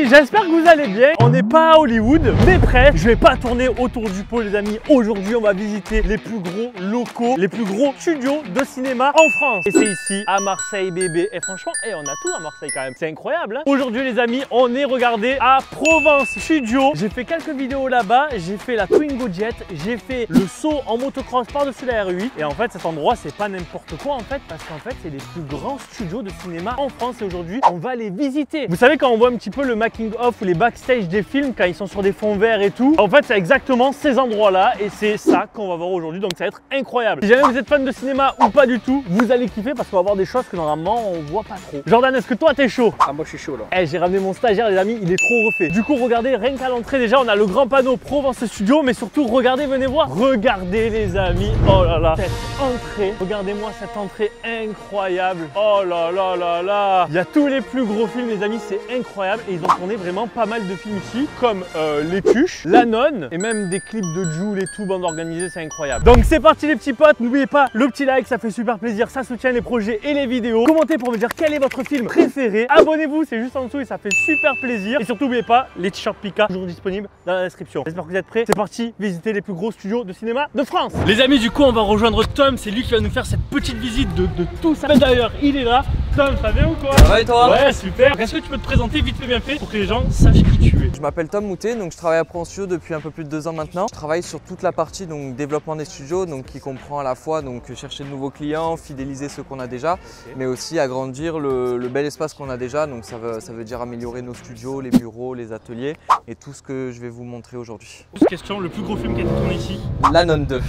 j'espère que vous allez bien. On n'est pas à Hollywood, mais presque. Je vais pas tourner autour du pot les amis. Aujourd'hui on va visiter les plus gros locaux, les plus gros studios de cinéma en France. Et c'est ici à Marseille bébé. Et franchement, on a tout à Marseille quand même. C'est incroyable hein. Aujourd'hui les amis, on est regardé à Provence Studio. J'ai fait quelques vidéos là-bas. J'ai fait la Twingo Jet. J'ai fait le saut en motocross par-dessus la R8. Et en fait cet endroit c'est pas n'importe quoi en fait. Parce qu'en fait c'est les plus grands studios de cinéma en France. Et aujourd'hui on va les visiter. Vous savez quand on voit un petit peu le making of ou les backstage des films quand ils sont sur des fonds verts et tout. En fait c'est exactement ces endroits là. Et c'est ça qu'on va voir aujourd'hui. Donc ça va être incroyable. Si jamais vous êtes fan de cinéma ou pas du tout, vous allez kiffer parce qu'on va voir des choses que normalement on voit pas trop. Jordan, est-ce que toi t'es chaud? Ah moi je suis chaud là. J'ai ramené mon stagiaire les amis, il est trop refait. Du coup regardez, rien qu'à l'entrée déjà on a le grand panneau Provence Studio. Mais surtout regardez, venez voir. Regardez les amis, oh là là, cette entrée. Regardez-moi cette entrée incroyable. Oh là là là là. Il y a tous les plus gros films les amis, c'est incroyable. Et ils ont tourné vraiment pas mal de films ici. Comme Les Tuches, La Nonne. Et même des clips de Jul et tout, bande organisée, c'est incroyable. Donc c'est parti les petits potes, n'oubliez pas le petit like, ça fait super plaisir, ça soutient les projets et les vidéos. Commentez pour me dire quel est votre film préféré. Abonnez-vous, c'est juste en dessous et ça fait super plaisir. Et surtout n'oubliez pas les t-shirts Pika, toujours disponibles dans la description. J'espère que vous êtes prêts. C'est parti, visiter les plus gros studios de cinéma de France. Les amis, du coup on va rejoindre Tom, c'est lui qui va nous faire cette petite visite de tout ça. D'ailleurs il est là. Tom, ça va ou quoi? Ça va et toi? Ouais, super. Est-ce que tu peux te présenter vite fait bien fait pour que les gens sachent qui tu es? Je m'appelle Tom Moutet, donc je travaille à Provence Studio depuis un peu plus de 2 ans maintenant. Je travaille sur toute la partie donc développement des studios, donc qui comprend à la fois donc chercher de nouveaux clients, fidéliser ceux qu'on a déjà, mais aussi agrandir le bel espace qu'on a déjà. Donc ça veut dire améliorer nos studios, les bureaux, les ateliers et tout ce que je vais vous montrer aujourd'hui. Question, le plus gros film qui a été tourné ici? La Nonne 2.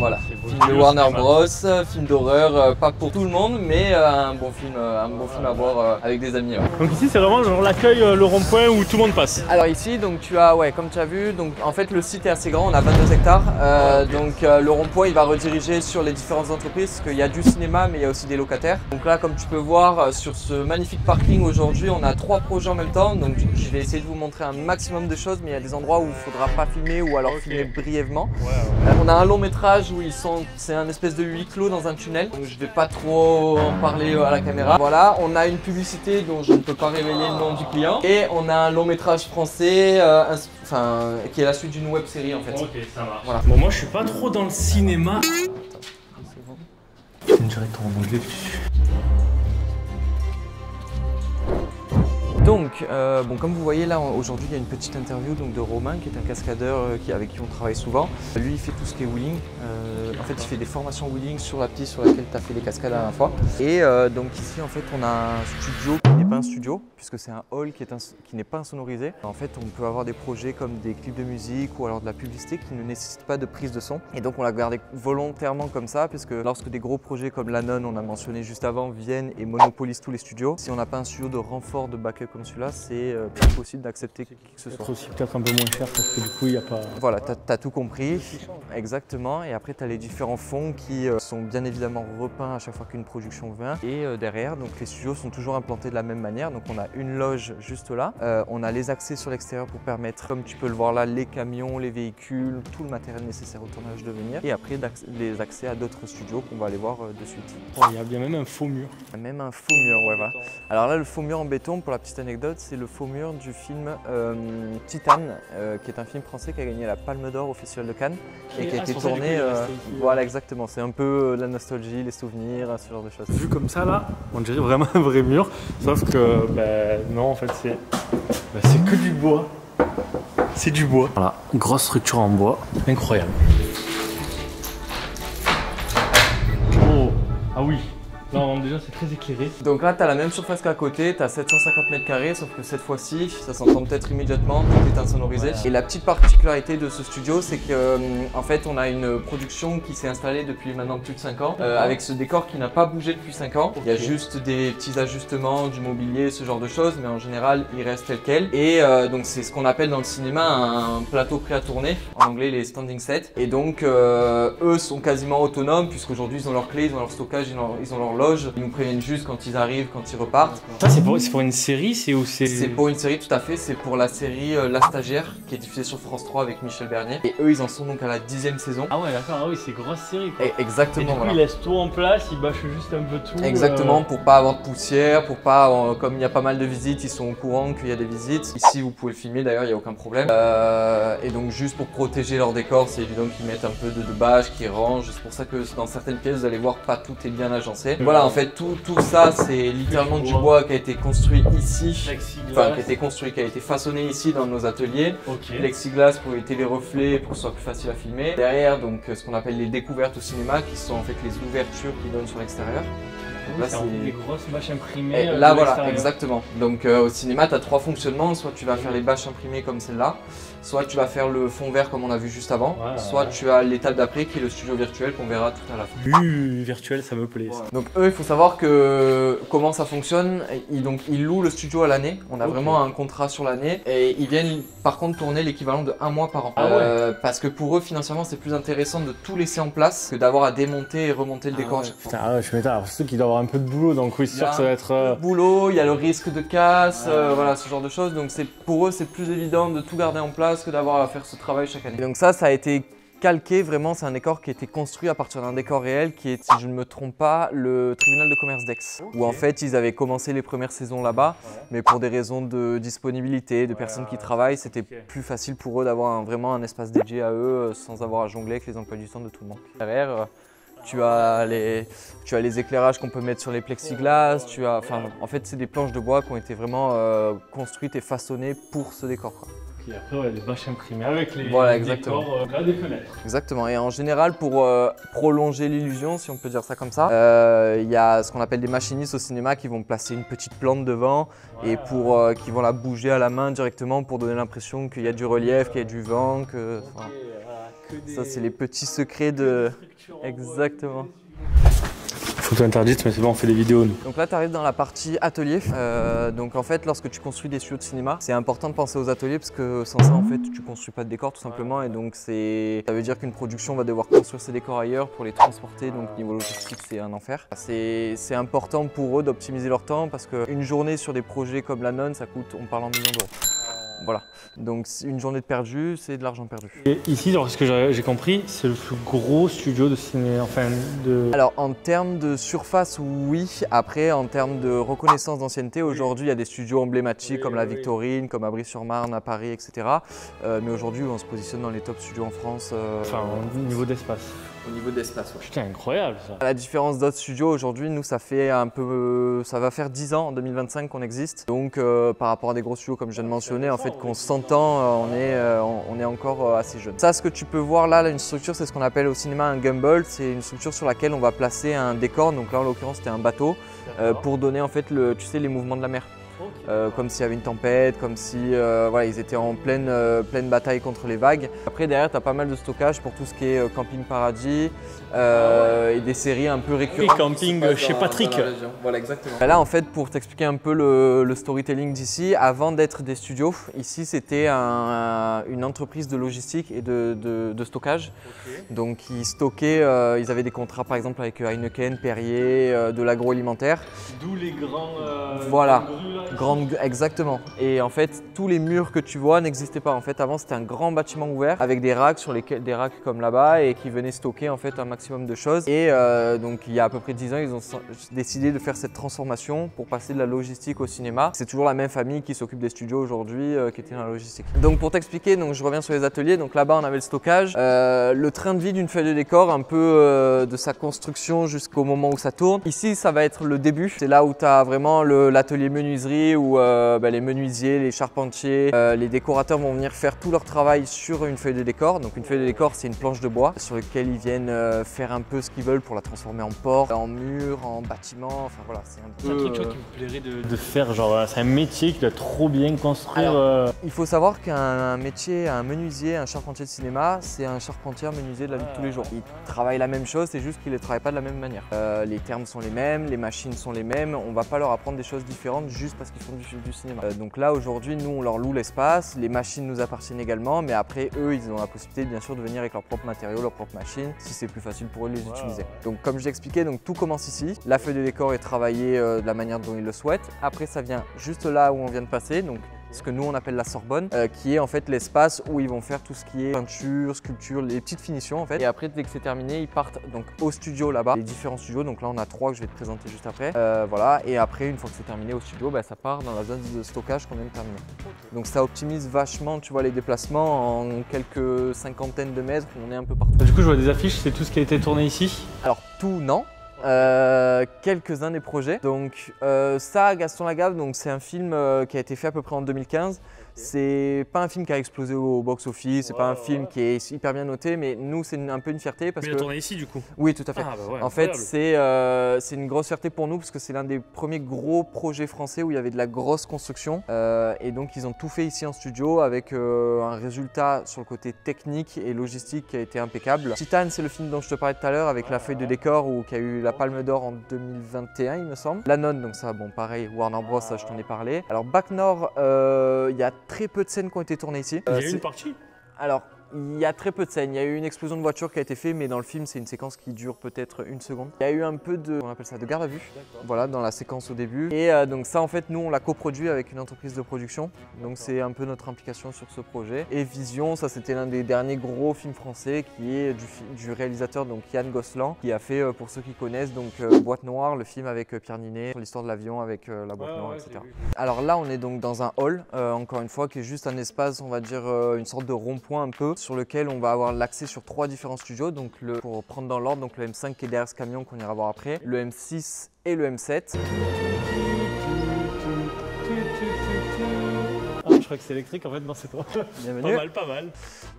Voilà, film de Warner Bros, film d'horreur, pas pour tout le monde, mais un bon film à voir avec des amis. Ouais. Donc ici c'est vraiment genre l'accueil, le rond-point où tout le monde passe. Alors ici, donc tu as, comme tu as vu, donc en fait le site est assez grand, on a 22 hectares, donc le rond-point il va rediriger sur les différentes entreprises, parce qu'il y a du cinéma mais il y a aussi des locataires. Donc là comme tu peux voir sur ce magnifique parking aujourd'hui, on a 3 projets en même temps, donc je vais essayer de vous montrer un maximum de choses, mais il y a des endroits où il ne faudra pas filmer ou alors filmer brièvement. On a un long métrage où c'est un espèce de huis clos dans un tunnel, donc je vais pas trop en parler à la caméra. Voilà, on a une publicité dont je ne peux pas révéler le nom du client et on a un long métrage français, qui est la suite d'une web série en fait. Ok, ça marche. Voilà. Bon, moi je suis pas trop dans le cinéma. Je filme directement en anglais dessus. Donc, comme vous voyez là, aujourd'hui il y a une petite interview donc, de Romain qui est un cascadeur avec qui on travaille souvent. Lui il fait tout ce qui est wheeling, en fait il fait des formations wheeling sur la piste sur laquelle tu as fait les cascades la dernière fois. Et donc ici en fait on a un studio qui n'est pas un studio, puisque c'est un hall qui n'est pas insonorisé. En fait on peut avoir des projets comme des clips de musique ou alors de la publicité qui ne nécessitent pas de prise de son. Et donc on l'a gardé volontairement comme ça, puisque lorsque des gros projets comme La Nonne, on a mentionné juste avant, viennent et monopolisent tous les studios, si on n'a pas un studio de renfort de backup comme celui-là, c'est pas possible d'accepter qui que ce soit. Aussi peut-être un peu moins cher parce que du coup il n'y a pas... Voilà, tu as tout compris, exactement. Et après tu as les différents fonds qui sont bien évidemment repeints à chaque fois qu'une production vient. Et derrière, donc les studios sont toujours implantés de la même manière. Donc on a une loge juste là, on a les accès sur l'extérieur pour permettre, comme tu peux le voir là, les camions, les véhicules, tout le matériel nécessaire au tournage de venir. Et après les accès à d'autres studios qu'on va aller voir de suite. Il y a bien même un faux mur. Il y a même un faux mur, ouais voilà. Alors là le faux mur en béton, pour la petite anecdote, c'est le faux mur du film Titane, qui est un film français qui a gagné la Palme d'Or au Festival de Cannes et qui a été tourné. Voilà, exactement. C'est un peu la nostalgie, les souvenirs, ce genre de choses. Vu comme ça là, on dirait vraiment un vrai mur, sauf que non, en fait c'est que du bois. C'est du bois. Voilà, grosse structure en bois, incroyable. Oh, ah oui. Non, déjà c'est très éclairé. Donc là tu as la même surface qu'à côté, tu as 750 mètres carrés, sauf que cette fois-ci, ça s'entend peut-être immédiatement, tout est insonorisé. Ouais. Et la petite particularité de ce studio, c'est qu'en fait on a une production qui s'est installée depuis maintenant plus de 5 ans, avec ce décor qui n'a pas bougé depuis 5 ans. Il y a juste des petits ajustements, du mobilier, ce genre de choses, mais en général il reste tel quel. Et donc c'est ce qu'on appelle dans le cinéma un plateau prêt à tourner, en anglais les standing sets. Et donc eux sont quasiment autonomes, puisqu'aujourd'hui ils ont leurs clés, ils ont leur stockage, ils ont leur loge. loge. Ils nous préviennent juste quand ils arrivent, quand ils repartent. Ça, c'est pour une série, c'est où c'est... C'est pour une série, tout à fait. C'est pour la série La Stagiaire, qui est diffusée sur France 3 avec Michel Bernier. Et eux, ils en sont donc à la 10e saison. Ah ouais, d'accord, ah oui, c'est grosse série quoi. Exactement. Et du coup, voilà. ils laissent tout en place, ils bâchent juste un peu tout. Exactement, pour pas avoir de poussière, pour pas, comme il y a pas mal de visites, ils sont au courant qu'il y a des visites. Ici, vous pouvez le filmer d'ailleurs, il n'y a aucun problème. Et donc juste pour protéger leur décor, c'est évident qu'ils mettent un peu de bâche, qu'ils rangent. C'est pour ça que dans certaines pièces, vous allez voir, pas tout est bien agencé. Voilà, en fait, tout ça, c'est littéralement du bois qui a été construit ici. Enfin, qui a été façonné ici dans nos ateliers. Okay. Plexiglas pour éviter les reflets, pour que ce soit plus facile à filmer. Derrière, donc, ce qu'on appelle les découvertes au cinéma, qui sont en fait les ouvertures qui donnent sur l'extérieur. Là, c'est des grosses bâches imprimées. Et là, voilà, exactement. Donc, au cinéma, tu as 3 fonctionnements. Soit tu vas faire les bâches imprimées comme celle-là, soit tu vas faire le fond vert comme on a vu juste avant, soit tu as l'étape d'après qui est le studio virtuel qu'on verra tout à la fin. Virtuel, ça me plaît. Ça. Donc, eux, il faut savoir que comment ça fonctionne. Ils louent le studio à l'année. On a vraiment un contrat sur l'année et ils viennent par contre tourner l'équivalent de 1 mois par an. Parce que pour eux, financièrement, c'est plus intéressant de tout laisser en place que d'avoir à démonter et remonter le décor à chaque fois. Ah ouais, je m'étonne. Surtout qu'il doit avoir un peu de boulot, donc oui, c'est sûr que ça va être. Boulot, il y a le risque de casse, voilà, ce genre de choses. Donc pour eux, c'est plus évident de tout garder en place que d'avoir à faire ce travail chaque année. Et donc ça a été calqué, vraiment, c'est un décor qui a été construit à partir d'un décor réel qui est, si je ne me trompe pas, le tribunal de commerce d'Aix. Où en fait, ils avaient commencé les premières saisons là-bas, mais pour des raisons de disponibilité, de personnes qui travaillent, c'était plus facile pour eux d'avoir vraiment un espace dédié à eux sans avoir à jongler avec les emplois du temps de tout le monde. Derrière, tu as les éclairages qu'on peut mettre sur les plexiglas, en fait c'est des planches de bois qui ont été vraiment construites et façonnées pour ce décor, quoi. Et après, des bâches imprimées avec les exactement. décors, là, des fenêtres. Exactement, et en général pour prolonger l'illusion, si on peut dire ça comme ça, il y a ce qu'on appelle des machinistes au cinéma qui vont placer une petite plante devant et qui vont la bouger à la main directement pour donner l'impression qu'il y a du relief, qu'il y a du vent, que... Ça, c'est les petits secrets de... Exactement. Photo interdite, mais c'est bon, on fait des vidéos nous. Donc là, tu arrives dans la partie atelier. Donc en fait, lorsque tu construis des studios de cinéma, c'est important de penser aux ateliers parce que sans ça, en fait, tu construis pas de décor tout simplement. Et donc ça veut dire qu'une production va devoir construire ses décors ailleurs pour les transporter. Donc niveau logistique, c'est un enfer. C'est important pour eux d'optimiser leur temps parce qu'une journée sur des projets comme la Nonne, ça coûte, on parle en millions d'euros. Voilà, donc une journée de perdu, c'est de l'argent perdu. Et ici, alors, ce que j'ai compris, c'est le plus gros studio de cinéma, enfin de... Alors en termes de surface, oui. Après, en termes de reconnaissance d'ancienneté, aujourd'hui, il y a des studios emblématiques comme la Victorine, comme à Brie-sur-Marne, à Paris, etc. Mais aujourd'hui, on se positionne dans les top studios en France. Enfin, au niveau d'espace. Au niveau d'espace, ouais. Putain, incroyable ça. À la différence d'autres studios, aujourd'hui, nous, ça va faire 10 ans en 2025 qu'on existe. Donc, par rapport à des gros studios comme je viens de mentionner, en fait, qu'on s'entend, on est encore assez jeune. Ça, ce que tu peux voir là, une structure, c'est ce qu'on appelle au cinéma un gimbal. C'est une structure sur laquelle on va placer un décor. Donc là, en l'occurrence, c'était un bateau pour donner en fait les mouvements de la mer. Comme s'il y avait une tempête, comme si voilà, ils étaient en pleine bataille contre les vagues. Après derrière tu as pas mal de stockage pour tout ce qui est Camping Paradis et des séries un peu récurrentes. Oui, camping chez Patrick. Voilà, exactement. Là en fait pour t'expliquer un peu le storytelling d'ici, avant d'être des studios, ici c'était une entreprise de logistique et de stockage. Donc ils stockaient, ils avaient des contrats par exemple avec Heineken, Perrier, de l'agroalimentaire. D'où les grands... voilà. Exactement. Et en fait, tous les murs que tu vois n'existaient pas. En fait, avant, c'était un grand bâtiment ouvert avec des racks des racks comme là-bas et qui venaient stocker en fait un maximum de choses. Et donc, il y a à peu près 10 ans, ils ont décidé de faire cette transformation pour passer de la logistique au cinéma. C'est toujours la même famille qui s'occupe des studios aujourd'hui qui était dans la logistique. Donc, pour t'expliquer, donc je reviens sur les ateliers. Donc là-bas, on avait le stockage, le train de vie d'une feuille de décor, un peu de sa construction jusqu'au moment où ça tourne. Ici, ça va être le début. C'est là où tu as vraiment l'atelier menuiserie où les menuisiers, les charpentiers, les décorateurs vont venir faire tout leur travail sur une feuille de décor. Donc une feuille de décor, c'est une planche de bois sur laquelle ils viennent faire un peu ce qu'ils veulent pour la transformer en porte, en mur, en bâtiment. Enfin voilà, c'est un truc qui me plairait de faire. Genre, c'est un métier qui doit trop bien construire. Alors, il faut savoir qu'un métier, un menuisier, un charpentier de cinéma, c'est un charpentier menuisier de la vie de tous les jours. Ils travaillent la même chose, c'est juste qu'ils ne les travaillent pas de la même manière. Les termes sont les mêmes, les machines sont les mêmes. On ne va pas leur apprendre des choses différentes juste parce qu'ils font du cinéma. Donc là aujourd'hui nous on leur loue l'espace, les machines nous appartiennent également, mais après eux ils ont la possibilité bien sûr de venir avec leurs propres matériaux, leurs propres machines, si c'est plus facile pour eux de les utiliser. Donc comme je l'expliquais, donc tout commence ici, la feuille de décor est travaillée de la manière dont ils le souhaitent, après ça vient juste là où on vient de passer, donc ce que nous on appelle la Sorbonne, qui est en fait l'espace où ils vont faire tout ce qui est peinture, sculpture, les petites finitions en fait. Et après dès que c'est terminé, ils partent donc au studio là-bas, les différents studios. Donc là on a 3 que je vais te présenter juste après. Voilà. Et après une fois que c'est terminé au studio, bah, ça part dans la zone de stockage qu'on vient de terminer. Donc ça optimise vachement, tu vois, les déplacements en quelques cinquantaines de mètres. On est un peu partout. Du coup je vois des affiches, c'est tout ce qui a été tourné ici? Alors tout non. Quelques-uns des projets. Donc ça, Gaston Lagaffe, donc c'est un film qui a été fait à peu près en 2015. C'est pas un film qui a explosé au box-office, c'est pas un film qui est hyper bien noté, mais nous c'est un peu une fierté parce que… Mais il a tourné ici du coup? Oui, tout à fait. Ah, bah ouais, en fait, c'est une grosse fierté pour nous parce que c'est l'un des premiers gros projets français où il y avait de la grosse construction. Et donc ils ont tout fait ici en studio avec un résultat sur le côté technique et logistique qui a été impeccable. Titane, c'est le film dont je te parlais tout à l'heure avec la feuille de décor qui a eu la Palme d'Or en 2021 il me semble. La Nonne, donc ça, bon pareil, Warner Bros, ça je t'en ai parlé. Alors Bac Nord, il y a très peu de scènes qui ont été tournées ici. Il y a une partie? Alors, il y a très peu de scènes. Il y a eu une explosion de voiture qui a été faite, mais dans le film, c'est une séquence qui dure peut-être 1 seconde. Il y a eu un peu de, on appelle ça, de garde à vue, voilà, dans la séquence au début. Et donc ça, en fait, nous, on l'a coproduit avec une entreprise de production. Donc c'est un peu notre implication sur ce projet. Et Vision, ça, c'était l'un des derniers gros films français qui est du réalisateur, donc Yann Gosselin, qui a fait, pour ceux qui connaissent, donc Boîte Noire, le film avec Pierre Ninet, sur l'histoire de l'avion avec la boîte noire, etc. Alors là, on est donc dans un hall, encore une fois, qui est juste un espace, on va dire, une sorte de rond-point un peu, sur lequel on va avoir l'accès sur 3 différents studios. Donc pour prendre dans l'ordre, donc le M5 qui est derrière ce camion qu'on ira voir après, le M6 et le M7. Je crois que c'est électrique en fait, non c'est toi. Bienvenue. Pas mal, pas mal.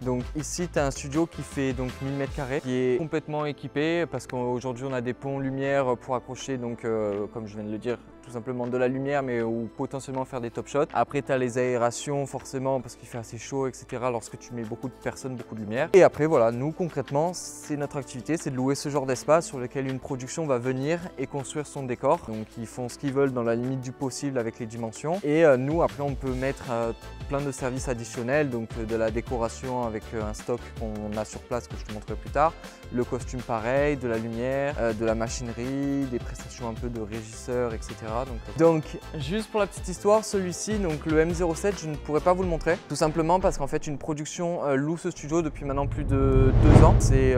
Donc ici tu as un studio qui fait donc 1000 m², qui est complètement équipé parce qu'aujourd'hui on a des ponts lumière pour accrocher donc comme je viens de le dire, tout simplement de la lumière mais ou potentiellement faire des top shots. Après tu as les aérations forcément parce qu'il fait assez chaud etc. lorsque tu mets beaucoup de personnes, beaucoup de lumière. Et après voilà, nous concrètement c'est notre activité, c'est de louer ce genre d'espace sur lequel une production va venir et construire son décor. Donc ils font ce qu'ils veulent dans la limite du possible avec les dimensions. Et nous après on peut mettre plein de services additionnels, donc de la décoration avec un stock qu'on a sur place que je te montrerai plus tard, le costume pareil, de la lumière, de la machinerie, des prestations un peu de régisseur, etc. Donc juste pour la petite histoire, celui-ci, donc le M07, je ne pourrais pas vous le montrer, tout simplement parce qu'en fait une production loue ce studio depuis maintenant plus de 2 ans.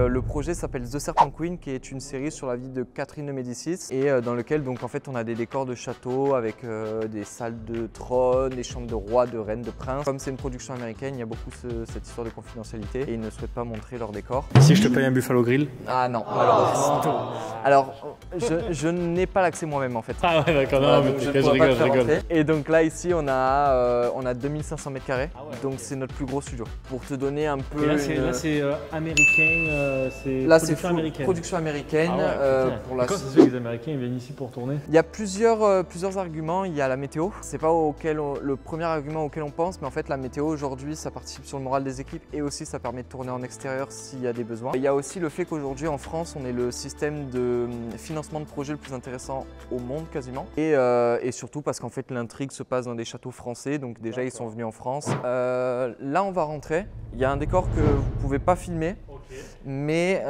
Le projet s'appelle The Serpent Queen, qui est une série sur la vie de Catherine de Médicis et dans lequel donc en fait on a des décors de château avec des salles de trône, des chambres de roi, de reine, de prince. Comme c'est une production américaine, il y a beaucoup cette histoire de confidentialité et ils ne souhaitent pas montrer leur décor. Si je te paye un Buffalo Grill? Ah non, malheureusement. Alors, je n'ai pas l'accès moi-même en fait. Ah ouais d'accord, non, mais je rigole. Et donc là ici on a 2500 m², ah ouais, donc c'est notre plus gros studio. Pour te donner un peu… Et là c'est américain, c'est production américaine. Production américaine. Ah ouais, pour la… Quand ça se fait que les Américains ils viennent ici pour tourner? Il y a plusieurs arguments, il y a la météo. C'est pas le premier argument auquel on pense, mais en fait la météo aujourd'hui ça participe sur le moral des équipes et aussi ça permet de tourner en extérieur s'il y a des besoins. Il y a aussi le fait qu'aujourd'hui en France on est le système de financement de projet le plus intéressant au monde quasiment et surtout parce qu'en fait l'intrigue se passe dans des châteaux français, donc déjà ils sont venus en France. Là on va rentrer, il y a un décor que vous pouvez pas filmer, mais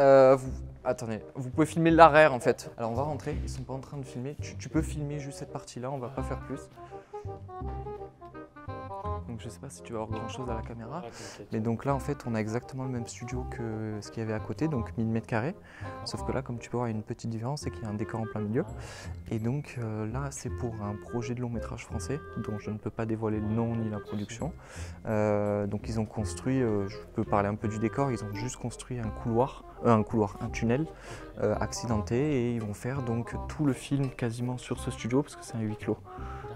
attendez, vous pouvez filmer l'arrière en fait. Alors on va rentrer, ils sont pas en train de filmer, tu peux filmer juste cette partie là, on va pas faire plus. Donc je sais pas si tu vas avoir grand chose à la caméra, mais donc là en fait on a exactement le même studio que ce qu'il y avait à côté, donc 1000 m², sauf que là comme tu peux voir il y a une petite différence, c'est qu'il y a un décor en plein milieu. Et donc là c'est pour un projet de long métrage français dont je ne peux pas dévoiler le nom ni la production. Donc ils ont construit, je peux parler un peu du décor, ils ont juste construit un tunnel accidenté et ils vont faire donc tout le film quasiment sur ce studio parce que c'est un huis clos.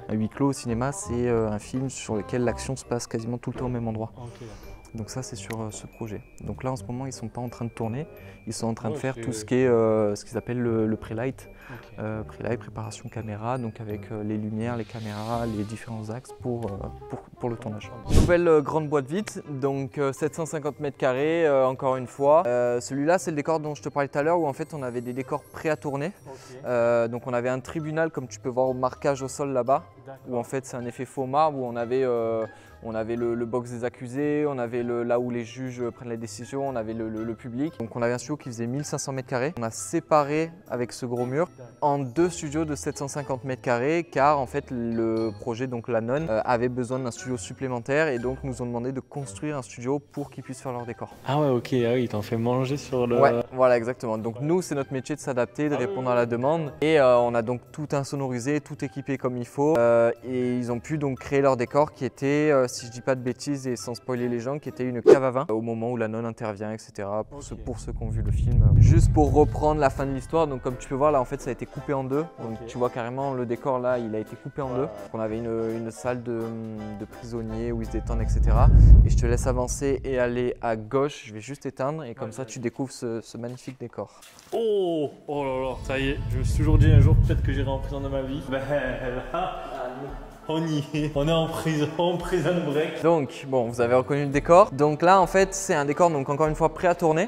Un huis clos au cinéma, c'est un film sur lequel l'action se passe quasiment tout le temps au même endroit. Okay. Donc ça, c'est sur ce projet. Donc là, en ce moment, ils ne sont pas en train de tourner. Ils sont en train de faire tout ce qui est ce qu'ils appellent le pré-light. Okay. Pré-light, préparation caméra, donc avec les lumières, les caméras, les différents axes pour le tournage. Nouvelle grande boîte vide, donc 750 m², encore une fois. Celui-là, c'est le décor dont je te parlais tout à l'heure, où en fait, on avait des décors prêts à tourner. Okay. Donc on avait un tribunal, comme tu peux voir au marquage au sol là-bas. où en fait c'est un effet faux marbre, où on avait le box des accusés, on avait là où les juges prennent les décisions, on avait le public. Donc on avait un studio qui faisait 1500 m². On a séparé avec ce gros mur en 2 studios de 750 m² car en fait le projet, donc la Nonne, avait besoin d'un studio supplémentaire et donc nous ont demandé de construire un studio pour qu'ils puissent faire leur décor. Ah ouais, ok, ah oui, ils t'ont fait manger sur le... Ouais, voilà, exactement. Donc nous, c'est notre métier de s'adapter, de répondre à la demande. Et on a donc tout insonorisé, tout équipé comme il faut. Et ils ont pu donc créer leur décor qui était, si je dis pas de bêtises et sans spoiler les gens, qui était une cave à vin au moment où la Nonne intervient, etc. Pour ceux qui ont vu le film. Juste pour reprendre la fin de l'histoire, donc comme tu peux voir là, en fait, ça a été coupé en 2. Donc tu vois carrément le décor là, il a été coupé en 2. Donc, on avait une salle de prisonniers où ils se détendent, etc. Et je te laisse avancer et aller à gauche. Je vais juste éteindre et comme ça tu découvres ce magnifique décor. Oh là là, ça y est, je me suis toujours dit un jour peut-être que j'irai en prison de ma vie. Ben là, on y est, on est en prison, prison break. Donc bon, vous avez reconnu le décor. Donc là en fait c'est un décor, donc encore une fois prêt à tourner.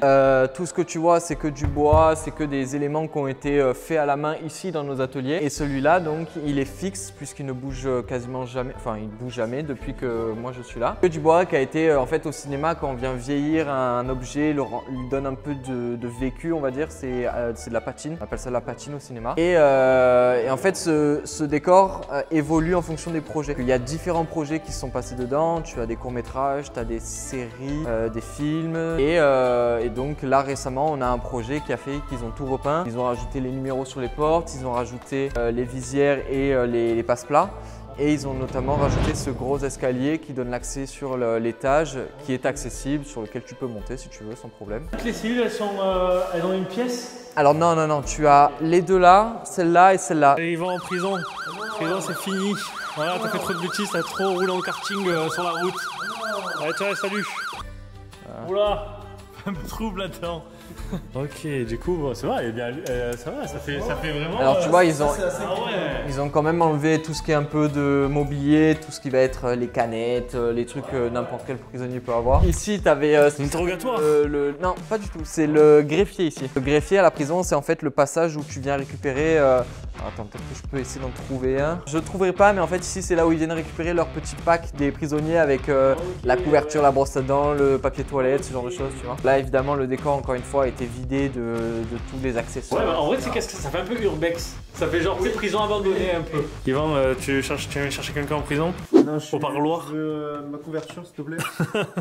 Tout ce que tu vois c'est que du bois, c'est que des éléments qui ont été faits à la main ici dans nos ateliers. Et celui-là donc il est fixe puisqu'il ne bouge quasiment jamais, enfin il ne bouge jamais depuis que moi je suis là. Que du bois qui a été en fait au cinéma, quand on vient vieillir un objet, lui donne un peu de vécu, on va dire, c'est de la patine. On appelle ça la patine au cinéma. Et en fait ce décor évolue en fonction des projets. Il y a différents projets qui se sont passés dedans. Tu as des courts-métrages, tu as des séries, des films. Et donc là récemment, on a un projet qui a fait qu'ils ont tout repeint. Ils ont rajouté les numéros sur les portes, ils ont rajouté les visières et les passe-plats. Et ils ont notamment rajouté ce gros escalier qui donne l'accès sur l'étage qui est accessible, sur lequel tu peux monter si tu veux sans problème. Toutes les cellules, elles ont une pièce? Alors non, tu as les deux là, celle-là et celle-là. Et ils vont en prison. Prison, c'est fini. Voilà, t'as fait trop de bêtises, t'as trop roulé en karting sur la route. Allez, ciao, salut. Oula, un peu trouble là-dedans. Ok, du coup, c'est vrai, ça va, ça fait vraiment... Alors tu vois, ils ont quand même enlevé tout ce qui est un peu de mobilier, tout ce qui va être les canettes, les trucs que n'importe quel prisonnier peut avoir. Ici, tu avais... L'interrogatoire. Non, pas du tout, c'est le greffier ici. Le greffier à la prison, c'est en fait le passage où tu viens récupérer... Attends, peut-être que je peux essayer d'en trouver un. Je ne trouverai pas, mais en fait ici, c'est là où ils viennent récupérer leur petit pack des prisonniers avec la couverture, la brosse à dents, le papier toilette, ce genre de choses, tu vois. Là, évidemment, le décor, encore une fois, a été vidé de tous les accessoires. Ouais, bah, en vrai, c'est qu'est-ce que ça fait un peu urbex. Ça fait genre prison abandonnée un peu. Yvan, tu viens chercher quelqu'un en prison? Non, au parloir. Je veux ma couverture, s'il te plaît.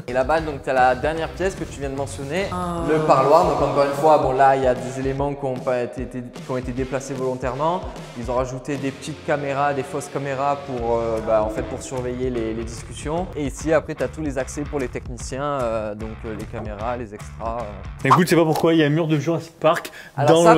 Et là-bas, donc tu as la dernière pièce que tu viens de mentionner, le parloir. Donc encore une fois, bon là, il y a des éléments qui ont été déplacés volontairement. Ils ont rajouté des petites caméras, des fausses caméras pour, en fait, pour surveiller les discussions. Et ici, après, tu as tous les accès pour les techniciens, donc les caméras, les extras. Écoute, je sais pas pourquoi il y a un mur de Jurassic Park. Alors ça,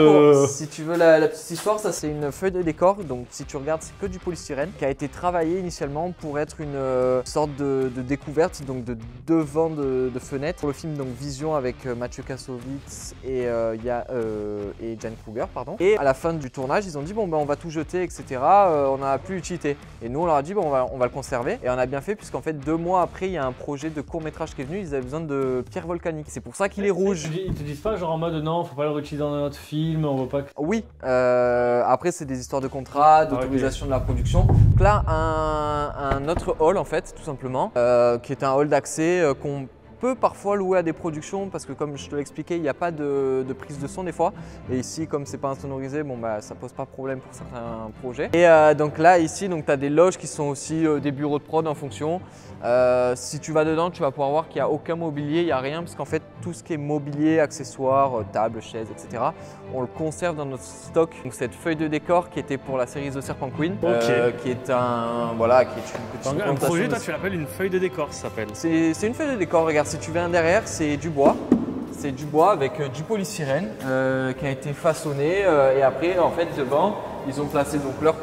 si tu veux la petite histoire, ça c'est une feuille de décor. Donc si tu regardes, c'est que du polystyrène qui a été travaillé initialement pour être une sorte de découverte, donc de devant de fenêtre pour le film donc Vision avec Mathieu Kassovitz et Jan Kruger, pardon. Et à la fin du tournage, ils ont dit bon ben on va tout jeter, etc. On n'a plus d'utilité. Et nous on leur a dit bon on va le conserver. Et on a bien fait puisqu'en fait 2 mois après il y a un projet de court métrage qui est venu. Ils avaient besoin de pierres volcaniques. C'est pour ça qu'il est rouge. Ils te disent pas genre en mode non, faut pas le réutiliser dans notre film, on veut pas que... Oui. Après c'est des histoires de contrat, d'autorisation de la production. Donc là un autre hall en fait tout simplement, qui est un hall d'accès qu'on peut parfois louer à des productions parce que comme je te l'ai expliqué, il n'y a pas de prise de son des fois. Et ici, comme c'est pas insonorisé, bon bah ça pose pas problème pour certains projets. Et donc là, ici, tu as des loges qui sont aussi des bureaux de prod en fonction. Si tu vas dedans, tu vas pouvoir voir qu'il n'y a aucun mobilier, il n'y a rien parce qu'en fait tout ce qui est mobilier, accessoires, tables, chaises, etc. on le conserve dans notre stock. Donc cette feuille de décor qui était pour la série The Serpent Queen, qui est une petite un projet, toi tu l'appelles une feuille de décor, ça s'appelle. C'est une feuille de décor, regarde, si tu viens derrière, c'est du bois. C'est du bois avec du polystyrène qui a été façonné et après en fait devant ils ont placé donc leur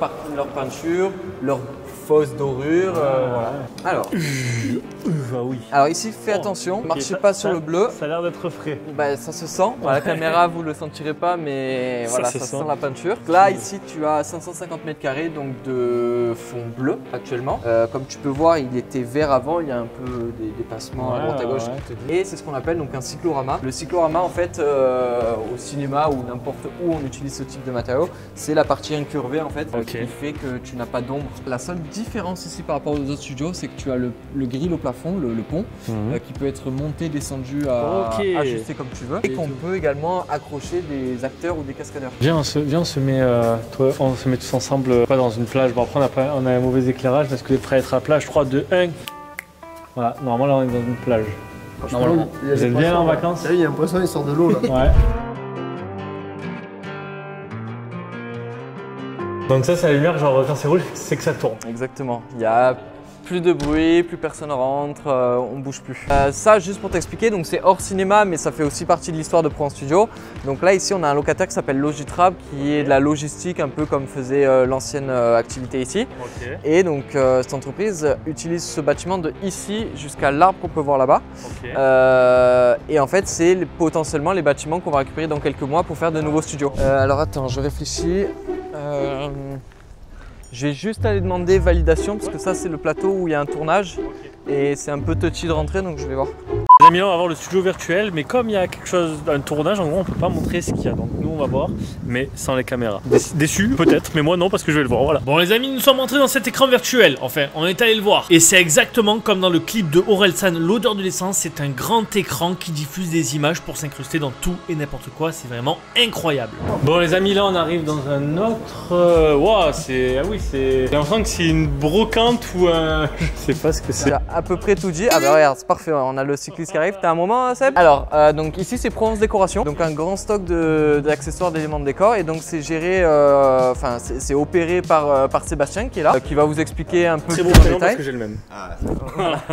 peinture, leur fausse dorure. Voilà. Alors, oui. Alors ici fais attention, marchez pas sur le bleu. Ça a l'air d'être frais. Bah, ça se sent, à la caméra vous le sentirez pas mais voilà ça sent la peinture. Là ici tu as 550 m² donc de fond bleu actuellement. Comme tu peux voir il était vert avant, il y a un peu des dépassements à droite à gauche. Et c'est ce qu'on appelle donc un cyclorama. Le cyclorama en fait au cinéma ou n'importe où on utilise ce type de matériau, c'est la partie incurvée en fait qui fait que tu n'as pas d'ombre. La seule différence ici par rapport aux autres studios, c'est que tu as le grill au plafond, le pont, qui peut être monté, descendu, ajusté comme tu veux. Et qu'on peut également accrocher des acteurs ou des cascadeurs. Viens, on se met tous ensemble pas dans une plage. Bon, après, on a un mauvais éclairage parce que prêt à être à la plage. 3, 2, 1. Voilà, normalement là on est dans une plage. Normalement. Vous êtes bien en vacances? Il y a un poisson, il sort de l'eau là. Ouais. Donc ça c'est la lumière, genre quand c'est rouge, c'est que ça tourne. Exactement. Il y a plus de bruit, plus personne rentre, on bouge plus. Ça, juste pour t'expliquer, donc c'est hors cinéma, mais ça fait aussi partie de l'histoire de Provence Studio. Donc là, ici, on a un locataire qui s'appelle Logitrap, qui est de la logistique, un peu comme faisait l'ancienne activité ici. Okay. Et donc, cette entreprise utilise ce bâtiment de ici jusqu'à l'arbre qu'on peut voir là-bas. Okay. Et en fait, c'est potentiellement les bâtiments qu'on va récupérer dans quelques mois pour faire de nouveaux studios. Alors attends, je réfléchis. Je vais juste aller demander validation parce que ça c'est le plateau où il y a un tournage et c'est un peu touchy de rentrer, donc je vais voir. Les amis, là on va voir le studio virtuel, mais comme il y a quelque chose, un tournage, en gros on peut pas montrer ce qu'il y a, donc nous on va voir, mais sans les caméras. Déçu peut-être, mais moi non parce que je vais le voir, voilà. Bon les amis, nous sommes entrés dans cet écran virtuel, enfin on est allé le voir. Et c'est exactement comme dans le clip de Orelsan, l'odeur de l'essence, c'est un grand écran qui diffuse des images pour s'incruster dans tout et n'importe quoi, c'est vraiment incroyable. Bon les amis, là on arrive dans un autre... Wow, c'est... Ah oui, c'est... J'ai l'impression que c'est une brocante ou un... Je sais pas ce que c'est. À peu près tout dit. Ah bah regarde, c'est parfait, on a le cycliste qui arrive. T'as un moment Seb? Alors, donc ici c'est Provence Décoration, donc un grand stock d'accessoires, d'éléments de décor, et donc c'est géré, enfin c'est opéré par Sébastien qui est là, qui va vous expliquer un peu très plus bon en prénom détail. parce que j'ai le même. Ah,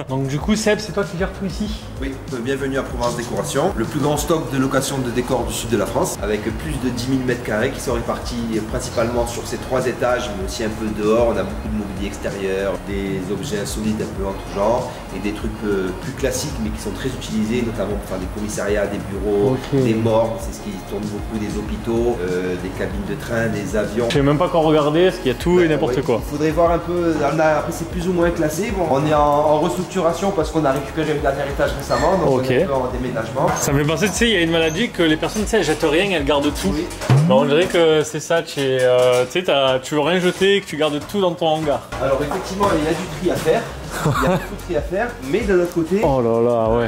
Donc du coup Seb, c'est toi qui gères tout ici? oui, bienvenue à Provence Décoration, le plus grand stock de location de décors du sud de la France, avec plus de 10 000 m² qui sont répartis principalement sur ces 3 étages, mais aussi un peu dehors. On a beaucoup de mobilier extérieur, des objets insolites un peu en tout genre, et des trucs plus classiques mais qui sont très utilisés, notamment pour faire des commissariats, des bureaux, des morgues, c'est ce qui tourne beaucoup, des hôpitaux, des cabines de train, des avions. Je sais même pas quoi regarder, parce qu'il y a tout et n'importe quoi. Il faudrait voir un peu, après c'est plus ou moins classé. Bon, on est en restructuration parce qu'on a récupéré le dernier étage récemment, donc on est un peu en déménagement. Ça me fait penser, tu sais, il y a une maladie que les personnes, tu sais, elles jettent rien, elles gardent tout. Oui. On dirait que c'est ça, tu veux rien jeter, que tu gardes tout dans ton hangar. Alors effectivement, il y a du tri à faire. Il y a beaucoup de tri à faire, mais d'un autre côté, oh là là, ouais.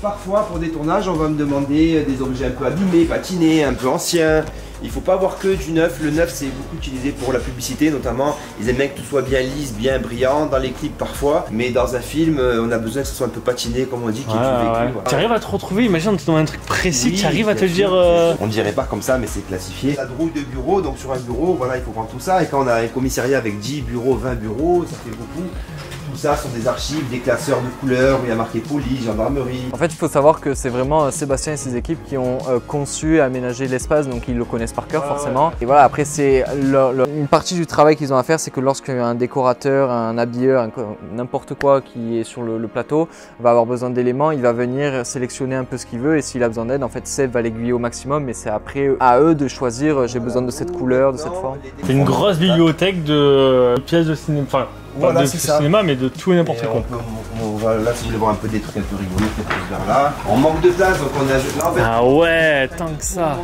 Parfois pour des tournages, on va me demander des objets un peu abîmés, patinés, un peu anciens. Il ne faut pas avoir que du neuf. Le neuf, c'est beaucoup utilisé pour la publicité, notamment. Ils aiment bien que tout soit bien lisse, bien brillant, dans les clips parfois. Mais dans un film, on a besoin que ce soit un peu patiné, comme on dit, qui est du vécu. Ouais. Tu arrives à te retrouver, imagine, tu dans un truc précis, oui, tu arrives à te dire... On ne dirait pas comme ça, mais c'est classifié. La drouille de bureau, donc sur un bureau, voilà, il faut prendre tout ça. Et quand on a un commissariat avec 10 bureaux, 20 bureaux, ça fait beaucoup. Tout ça sont des archives, des classeurs de couleurs où il y a marqué police, gendarmerie. En fait, il faut savoir que c'est vraiment Sébastien et ses équipes qui ont conçu et aménagé l'espace, donc ils le connaissent par cœur forcément. Ouais. Et voilà, après, c'est une partie du travail qu'ils ont à faire, c'est que lorsqu'un décorateur, un habilleur, n'importe quoi qui est sur le plateau va avoir besoin d'éléments, il va venir sélectionner un peu ce qu'il veut, et s'il a besoin d'aide, en fait, Seb va l'aiguiller au maximum, mais c'est après à eux de choisir, j'ai besoin de cette couleur, de cette forme. C'est une grosse bibliothèque de pièces de cinéma. Enfin, voilà, de cinéma, mais de tout et n'importe quoi. Là, si vous voulez voir un peu des trucs un peu rigolos, peut-être plus vers là. On manque de place, donc on a... Là, en fait, ah ouais, tant que ça.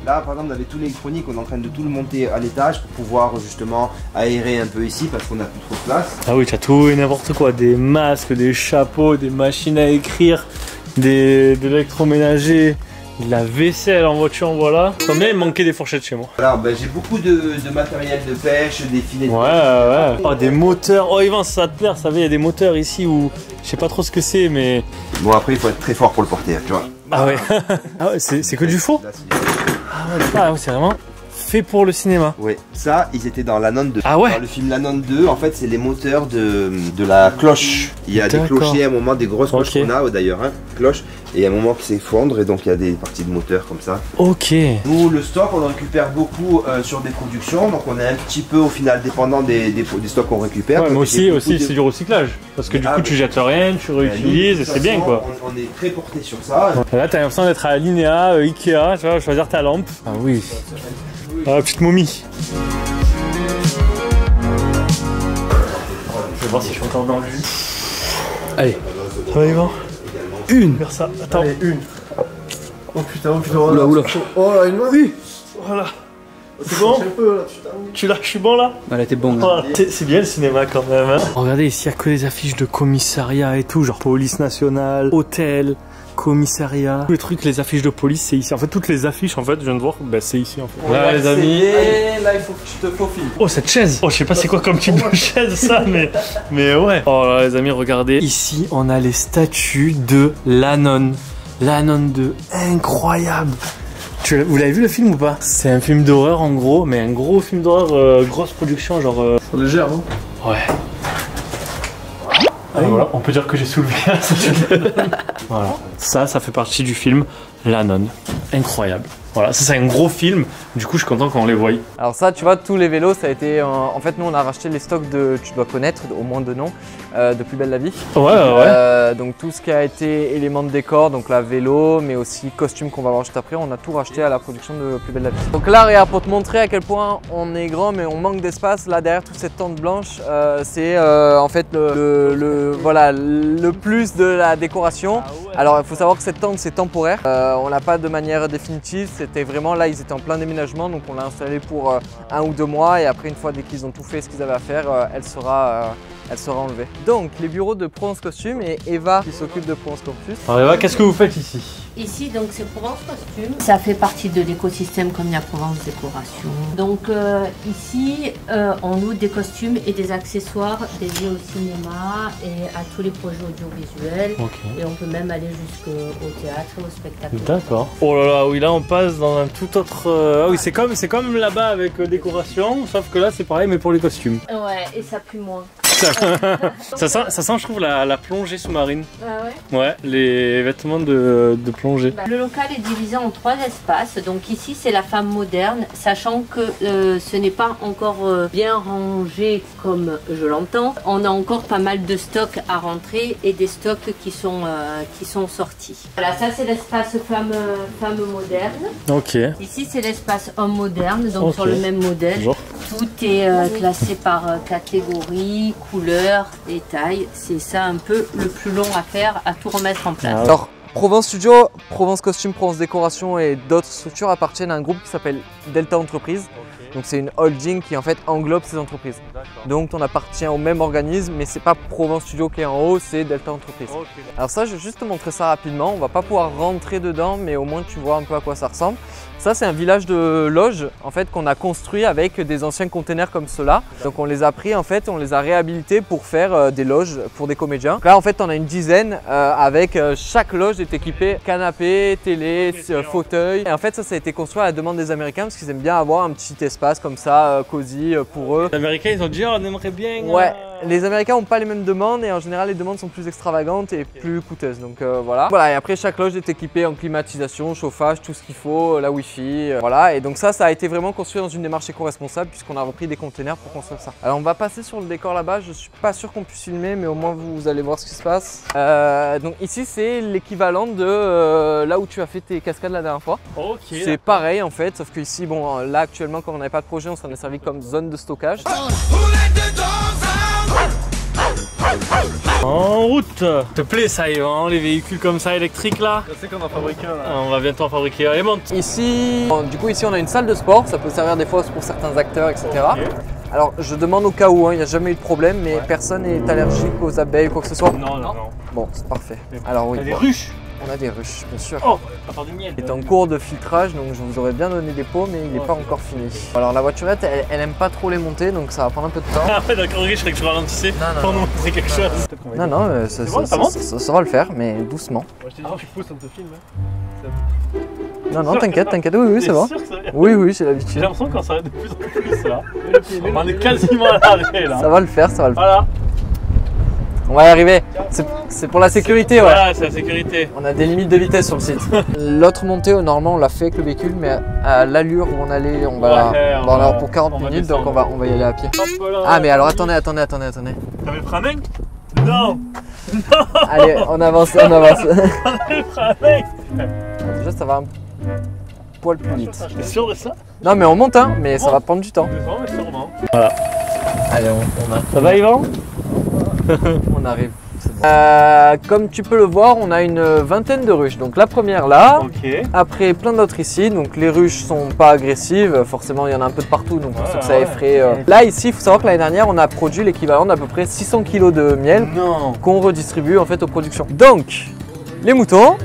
Là, par exemple, on avait tout l'électronique, on est en train de tout le monter à l'étage pour pouvoir justement aérer un peu ici parce qu'on n'a plus trop de place. Ah oui, tu as tout et n'importe quoi, des masques, des chapeaux, des machines à écrire, de l'électroménager. De la vaisselle en voiture, voilà. Combien il me manquait des fourchettes chez moi. Alors, j'ai beaucoup de matériel de pêche, des filets de pêche. Ouais. Oh, des moteurs. Oh, Yvan, ça va te plaire, ça va, il y a des moteurs ici où je sais pas trop ce que c'est, mais. Bon, après, il faut être très fort pour le porter, tu vois. Ah ouais. Ah ouais, c'est que du faux. Ah ouais, c'est vraiment fait pour le cinéma. Oui, ça, ils étaient dans l'Anon 2. Ah ouais. Dans le film l'Anon 2, en fait, c'est les moteurs de la cloche. Il y a des clochers à un moment, des grosses cloches qu'on a d'ailleurs, hein, cloches. Et il y a un moment qui s'effondre et donc il y a des parties de moteur comme ça. Ok. Nous, le stock, on le récupère beaucoup sur des productions. Donc on est un petit peu au final dépendant des stocks qu'on récupère. Ouais, mais aussi c'est du recyclage. Parce que du coup, tu jettes rien, tu réutilises et c'est bien quoi. On est très porté sur ça. Là, t'as l'impression d'être à Linéa, Ikea, tu vois, choisir ta lampe. Ah oui. Ah, petite momie. Je vais voir si je suis encore dans le jus. Allez, ça va Yvan? Une. Vers ça. Attends. Allez, une. Oh putain, Oula. Oh là, une main. Oui. Voilà. C'est bon? Tu l'as, je suis bon là? Ouais, là t'es bon. Oh, c'est bien le cinéma quand même. Hein. Regardez ici, il n'y a que des affiches de commissariat et tout, genre police nationale, hôtel, commissariat. Tous les trucs, les affiches de police, c'est ici. En fait, toutes les affiches, en fait, je viens de voir, ben, c'est ici en fait. Là, les amis. Là, il faut que tu te faufiles. Oh, cette chaise! Oh, je sais pas c'est quoi comme type de chaise ça, mais ouais. Oh là, les amis, regardez. Ici, on a les statues de L'Anon. L'Anon 2, incroyable! Vous l'avez vu le film ou pas? C'est un film d'horreur en gros, mais un gros film d'horreur, grosse production, genre. C'est légère, non? Ouais. Ah, voilà, on peut dire que j'ai soulevé un. Voilà. Ça fait partie du film L'Anon. Incroyable. Voilà, ça c'est un gros film, du coup je suis content qu'on les voie. Alors ça, tu vois, tous les vélos, ça a été... en fait, nous, on a racheté les stocks de, tu dois connaître, au moins de nom, de Plus Belle la Vie. Ouais. Donc tout ce qui a été éléments de décor, donc la vélo, mais aussi costumes qu'on va voir juste après, on a tout racheté à la production de Plus Belle la Vie. Donc là, regarde, pour te montrer à quel point on est grand, mais on manque d'espace, là derrière toute cette tente blanche, c'est en fait voilà, le plus de la décoration. Alors il faut savoir que cette tente, c'est temporaire, on l'a pas de manière définitive. C'était vraiment là, ils étaient en plein déménagement, donc on l'a installé pour 1 ou 2 mois et après une fois dès qu'ils ont tout fait ce qu'ils avaient à faire, elle sera enlevée. Donc les bureaux de Provence Costume et Eva qui s'occupe de Provence Campus. Alors Eva, qu'est-ce que vous faites ici? Ici, donc c'est Provence Costume. Ça fait partie de l'écosystème comme il y a Provence Décoration. Donc ici, on loue des costumes et des accessoires dédiés au cinéma et à tous les projets audiovisuels. Okay. Et on peut même aller jusqu'au théâtre et au spectacle. D'accord. Oh là là, oui, là on passe dans un tout autre... Ah oui, c'est comme là-bas avec décoration, sauf que là c'est pareil mais pour les costumes. Ouais, et ça pue moins. ça sent, je trouve, la plongée sous-marine. Ah ouais? Ouais, les vêtements de plongée. Le local est divisé en 3 espaces. Donc ici, c'est la femme moderne, sachant que ce n'est pas encore bien rangé comme je l'entends. On a encore pas mal de stocks à rentrer et des stocks qui sont sortis. Voilà, ça c'est l'espace femme moderne. Ok. Ici, c'est l'espace homme moderne, donc okay. sur le même modèle. Genre. Tout est classé par catégorie, couleur et taille. C'est ça un peu le plus long à faire, à tout remettre en place. Ah ouais. Alors, Provence Studio, Provence Costume, Provence Décoration et d'autres structures appartiennent à un groupe qui s'appelle Delta Entreprises. Donc c'est une holding qui en fait englobe ces entreprises. Donc on appartient au même organisme, mais c'est pas Provence Studio qui est en haut, c'est Delta Entreprises. Alors ça, je vais juste te montrer ça rapidement. On va pas pouvoir rentrer dedans, mais au moins tu vois un peu à quoi ça ressemble. Ça, c'est un village de loges en fait qu'on a construit avec des anciens containers comme ceux-là. Donc on les a pris en fait, on les a réhabilités pour faire des loges pour des comédiens. Donc là en fait, on a une dizaine avec chaque loge est équipée canapé, télé, fauteuil. Et en fait, ça a été construit à la demande des Américains parce qu'ils aiment bien avoir un petit espace comme ça, cosy pour eux. Les Américains, ils ont dit, oh, on aimerait bien. Ouais. Les Américains n'ont pas les mêmes demandes et en général les demandes sont plus extravagantes et plus coûteuses. Donc voilà. Voilà, et après chaque loge est équipée en climatisation, chauffage, tout ce qu'il faut, la wifi. Voilà, et donc ça a été vraiment construit dans une démarche éco-responsable puisqu'on a repris des containers pour construire ça. Alors on va passer sur le décor là-bas, je suis pas sûr qu'on puisse filmer mais au moins vous allez voir ce qui se passe. Donc ici c'est l'équivalent de là où tu as fait tes cascades la dernière fois. Okay, c'est pareil en fait, sauf que ici, bon là actuellement comme on n'avait pas de projet, on s'en est servi comme zone de stockage. En route! Ça te plaît ça, Yvan, les véhicules comme ça électriques là? Je sais qu'on en fabrique un là. On va bientôt en fabriquer. Allez, monte! Ici, bon, du coup ici on a une salle de sport, ça peut servir des fois pour certains acteurs, etc. Okay. Alors je demande au cas où, il n'y a jamais eu de problème, mais personne n'est allergique aux abeilles ou quoi que ce soit. Non. Bon, c'est parfait. Alors oui. T'as des ruches? On a des ruches, bien sûr. Oh, à part du miel. Il est en cours de filtrage, donc je vous aurais bien donné des pots, mais il n'est pas encore fini. Alors la voiturette, elle aime pas trop les montées, donc ça va prendre un peu de temps. Ah ouais, d'accord, je croyais que tu ralentissais pour nous montrer quelque chose. Non, ça va le faire, mais doucement. Moi je t'ai dit, tu pousses, on te filme. Non, t'inquiète, oui, c'est bon. Oui, j'ai l'habitude. J'ai l'impression qu'on s'arrête de plus en plus là. On en est quasiment à l'arrêt là. Ça va le faire, Voilà. On va y arriver. C'est pour la sécurité, ouais. Voilà, c'est la sécurité. On a des limites de vitesse sur le site. L'autre montée, normalement, on l'a fait avec le véhicule, mais à l'allure où on allait, on va pour 40 minutes, donc on va y aller à pied. Ah, mais alors attendez. T'avais pris un mec? Non. Allez, on avance. T'avais pris un mec? Déjà, ça va un poil plus vite. T'es sûr de ça? Non, mais on monte, hein, mais ça va prendre du temps. Voilà. Allez, on a. Ça va, Yvan? On arrive, c'est Comme tu peux le voir, on a une vingtaine de ruches. Donc la première là, Ok. après plein d'autres ici. Donc les ruches sont pas agressives, forcément il y en a un peu de partout, donc pour ça ouais. effraie. Là ici, il faut savoir que l'année dernière, on a produit l'équivalent d'à peu près 600 kg de miel Non. qu'on redistribue en fait aux productions. Donc les moutons.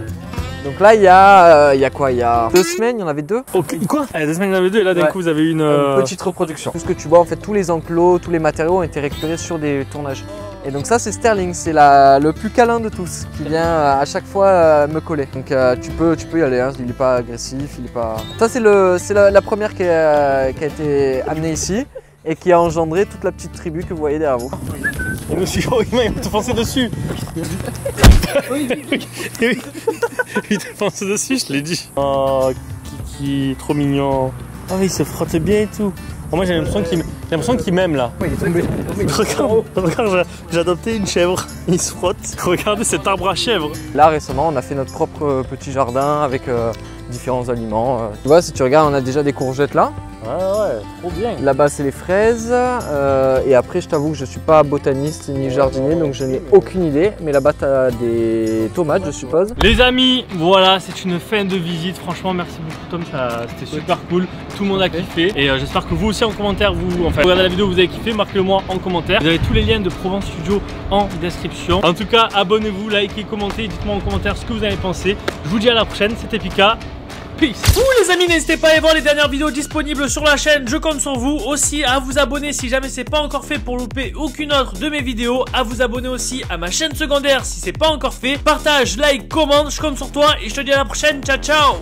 Donc là, il y a quoi? Il y a 2 semaines, il y en avait 2. Ok. Quoi? Eh, 2 semaines, il y en avait 2 et là d'un Ouais. coup vous avez une. Petite reproduction. Tout ce que tu vois, en fait, tous les enclos, tous les matériaux ont été récupérés sur des tournages. Et donc ça, c'est Sterling, c'est le plus câlin de tous, qui vient à chaque fois me coller. Donc tu peux y aller, hein. Il n'est pas agressif, il est pas. Ça, c'est la première qui a été amenée ici et qui a engendré toute la petite tribu que vous voyez derrière vous. Il me suit, il m'a te foncé dessus. Il te fonce dessus, je l'ai dit. Oh, Kiki, trop mignon. Oh, il se frotte bien et tout. Oh, moi j'ai l'impression qu'il m'aime là. Regarde, j'ai adopté une chèvre. Il se frotte. Regardez cet arbre à chèvre. Là récemment, on a fait notre propre petit jardin avec différents aliments. Tu vois, si tu regardes, on a déjà des courgettes là. Ah ouais, trop bien. Là-bas, c'est les fraises. Et après, je t'avoue que je ne suis pas botaniste ni jardinier, donc je n'ai aucune idée. Mais là-bas, tu as des tomates, je suppose. Les amis, voilà, c'est une fin de visite. Franchement, merci beaucoup Tom, c'était super cool. Tout le monde a kiffé. Et j'espère que vous aussi en commentaire, vous regardez la vidéo, vous avez kiffé, marquez-le moi en commentaire. Vous avez tous les liens de Provence Studio en description. En tout cas, abonnez-vous, likez, commentez, dites-moi en commentaire ce que vous avez pensé. Je vous dis à la prochaine, c'était Pika. Peace. Les amis, n'hésitez pas à aller voir les dernières vidéos disponibles sur la chaîne, je compte sur vous. Aussi à vous abonner si jamais c'est pas encore fait pour louper aucune autre de mes vidéos. À vous abonner aussi à ma chaîne secondaire si c'est pas encore fait. Partage, like, commente, je compte sur toi et je te dis à la prochaine, ciao ciao.